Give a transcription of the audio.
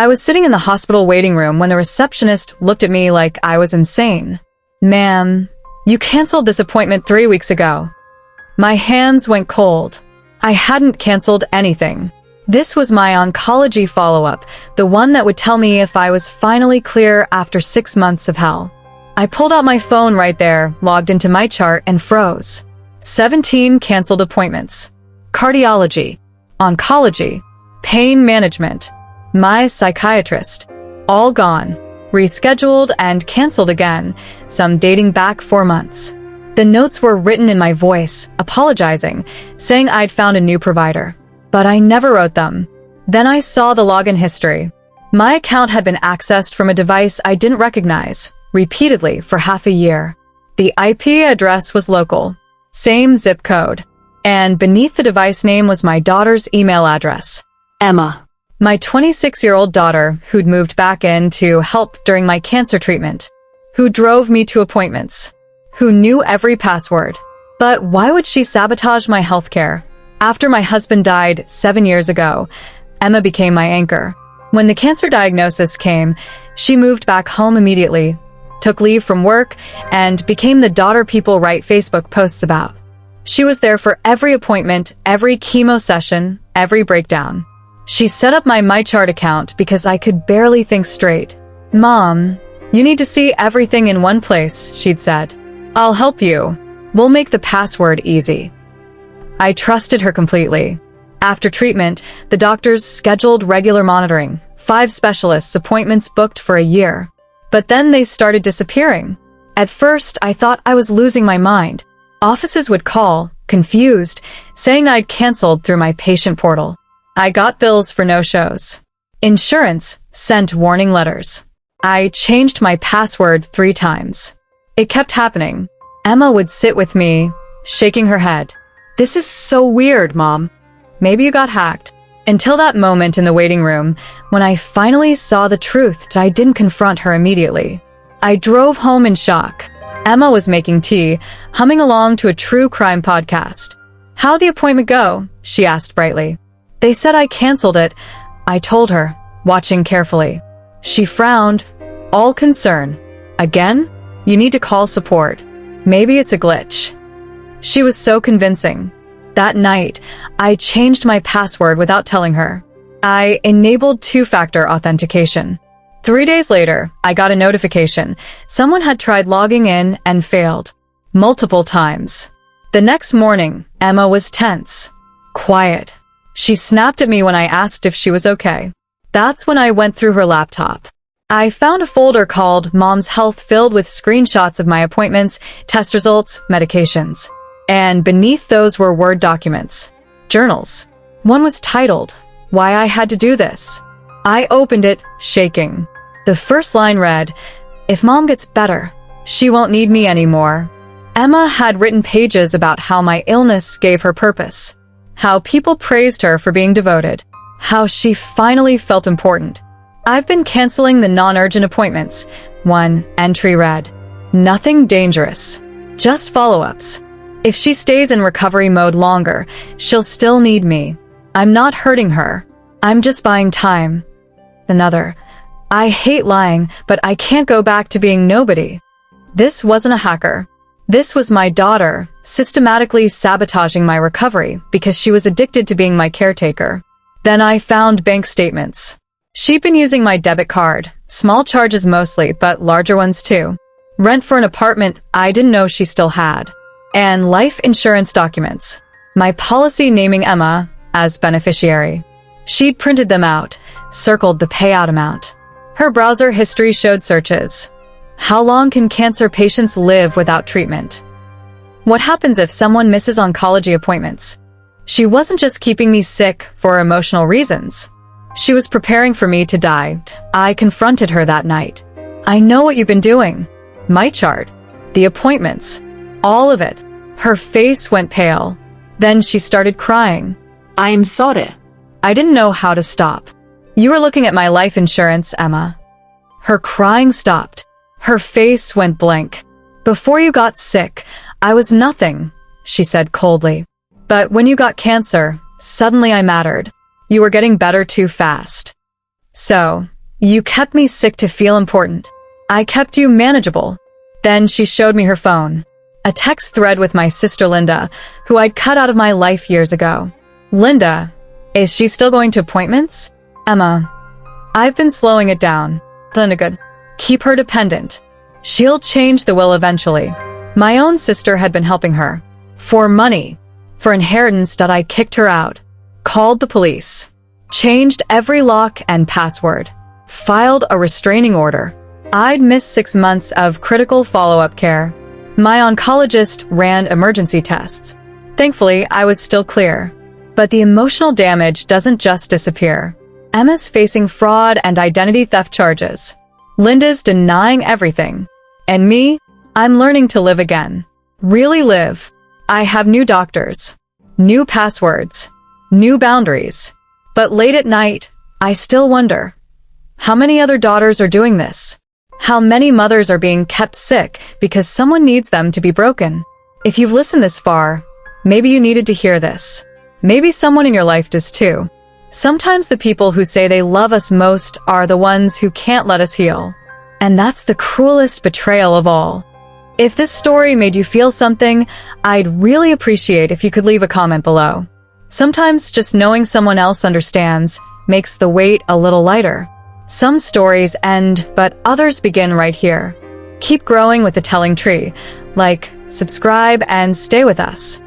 I was sitting in the hospital waiting room when the receptionist looked at me like I was insane. "Ma'am, you canceled this appointment 3 weeks ago." My hands went cold. I hadn't canceled anything. This was my oncology follow-up, the one that would tell me if I was finally clear after 6 months of hell. I pulled out my phone right there, logged into MyChart, and froze. 17 canceled appointments. Cardiology, oncology, pain management, my psychiatrist, all gone, rescheduled and canceled again, some dating back 4 months. The notes were written in my voice, apologizing, saying I'd found a new provider. But I never wrote them. Then I saw the login history. My account had been accessed from a device I didn't recognize, repeatedly for half a year. The IP address was local, same zip code, and beneath the device name was my daughter's email address. Emma. My 26-year-old daughter, who'd moved back in to help during my cancer treatment, who drove me to appointments, who knew every password. But why would she sabotage my healthcare? After my husband died 7 years ago, Emma became my anchor. When the cancer diagnosis came, she moved back home immediately, took leave from work, and became the daughter people write Facebook posts about. She was there for every appointment, every chemo session, every breakdown. She set up my MyChart account because I could barely think straight. "Mom, you need to see everything in one place," she'd said. "I'll help you. We'll make the password easy." I trusted her completely. After treatment, the doctors scheduled regular monitoring, 5 specialists' appointments booked for a year. But then they started disappearing. At first, I thought I was losing my mind. Offices would call, confused, saying I'd canceled through my patient portal. I got bills for no-shows. Insurance sent warning letters. I changed my password 3 times. It kept happening. Emma would sit with me, shaking her head. "This is so weird, Mom. Maybe you got hacked." Until that moment in the waiting room, when I finally saw the truth, I didn't confront her immediately. I drove home in shock. Emma was making tea, humming along to a true crime podcast. "How'd the appointment go?" she asked brightly. "They said I canceled it," I told her, watching carefully. She frowned, all concern. "Again? You need to call support. Maybe it's a glitch." She was so convincing. That night, I changed my password without telling her. I enabled 2-factor authentication. 3 days later, I got a notification. Someone had tried logging in and failed. Multiple times. The next morning, Emma was tense. Quiet. She snapped at me when I asked if she was okay. That's when I went through her laptop. I found a folder called Mom's Health filled with screenshots of my appointments, test results, medications. And beneath those were Word documents. Journals. One was titled, "Why I Had to Do This." I opened it, shaking. The first line read, "If Mom gets better, she won't need me anymore." Emma had written pages about how my illness gave her purpose, how people praised her for being devoted, how she finally felt important. "I've been canceling the non-urgent appointments." One entry read, "Nothing dangerous, just follow-ups. If she stays in recovery mode longer, she'll still need me. I'm not hurting her. I'm just buying time." Another, "I hate lying, but I can't go back to being nobody." This wasn't a hacker. This was my daughter, systematically sabotaging my recovery because she was addicted to being my caretaker. Then I found bank statements. She'd been using my debit card, small charges mostly, but larger ones too. Rent for an apartment I didn't know she still had. And life insurance documents. My policy naming Emma as beneficiary. She'd printed them out, circled the payout amount. Her browser history showed searches. How long can cancer patients live without treatment? What happens if someone misses oncology appointments? She wasn't just keeping me sick for emotional reasons. She was preparing for me to die. I confronted her that night. "I know what you've been doing. MyChart, the appointments, all of it." Her face went pale. Then she started crying. "I'm sorry." I didn't know how to stop. "You were looking at my life insurance, Emma." Her crying stopped. Her face went blank. "Before you got sick, I was nothing," she said coldly. "But when you got cancer, suddenly I mattered. You were getting better too fast." So, you kept me sick to feel important. I kept you manageable. Then she showed me her phone. A text thread with my sister Linda, who I'd cut out of my life years ago. Linda, is she still going to appointments? Emma, I've been slowing it down. Linda, good. Keep her dependent. She'll change the will eventually. My own sister had been helping her. For money. For inheritance that I kicked her out. Called the police. Changed every lock and password. Filed a restraining order. I'd missed 6 months of critical follow-up care. My oncologist ran emergency tests. Thankfully, I was still clear. But the emotional damage doesn't just disappear. Emma's facing fraud and identity theft charges. Linda's denying everything. And me, I'm learning to live again. Really live. I have new doctors. New passwords. New boundaries. But late at night, I still wonder. How many other daughters are doing this? How many mothers are being kept sick because someone needs them to be broken? If you've listened this far, maybe you needed to hear this. Maybe someone in your life does too. Sometimes the people who say they love us most are the ones who can't let us heal. And that's the cruelest betrayal of all. If this story made you feel something, I'd really appreciate if you could leave a comment below. Sometimes just knowing someone else understands makes the weight a little lighter. Some stories end, but others begin right here. Keep growing with the telling tree. Like, subscribe, and stay with us.